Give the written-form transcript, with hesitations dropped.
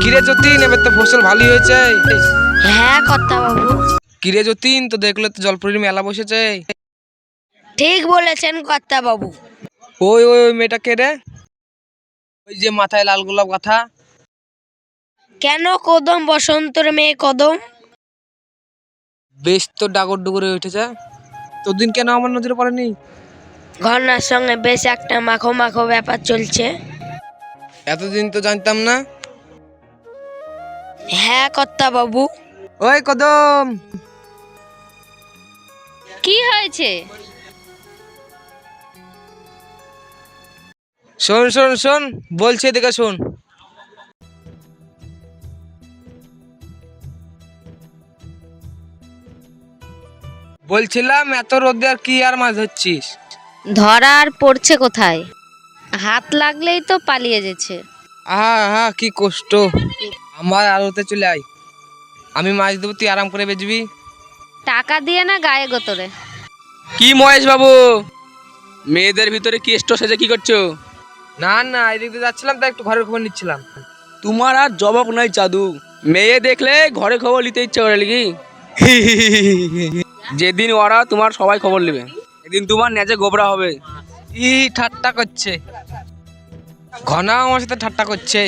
কিরে যতীন, এবার তো ফসল ভালোই হয়েছে। হ্যাঁ কর্তা বাবু, কিরে যতীন, তো দেখলে তো জলপুরির মেলা বসেছে। ঠিক বলেছেন কর্তা বাবু। ওই ওই ওই মেয়েটা কে রে? ওই যে মাথায় লাল গোলাপ গাথা। কেন, কদম বসন্তর মেয়ে কদম। বেশ তো ডাগর ডুগর হয়ে উঠেছে। তোদিন কেন আমার নজরে পড়েনি? ঘটনার সঙ্গে বেশ একটা মাখো মাখো ব্যাপার চলছে। এতদিন তো জানতাম না। হ্যাঁ কর্তা বাবু। ওই কদম, কি হয়েছে? শোন শোন শোন, বলছি এদিকে শোন। বলছিলাম, এত রোদে আর কি আর মাছ ধরছিস? ধরা আর পড়ছে কোথায়? হাত লাগলেই তো পালিয়ে যাচ্ছে। আহা আহা, কি কষ্ট। আমার আলোতে চলে আয়, আমি মাছ দেবো, তুই আরাম করে বেচবি। টাকা দিয়ে না গায়ে গোতরে। কি মহেশ বাবু, মেয়েদের ভিতরে কি স্টো সেজে কি করছো? না না, এদিক দিয়ে যাচ্ছিলাম, তাই একটু ঘরের খবর নিচ্ছিলাম। তোমার আর জবাব নাই চাদু। মেয়ে দেখলে ঘরে খবর নিতে ইচ্ছে করে নাকি? যেদিন ওরা তোমার সবাই খবর নেবে, এদিন তোমার নেজে গোবরা হবে। ই ঠাট্টা করছে, ঘনা আমার সাথে ঠাট্টা করছে।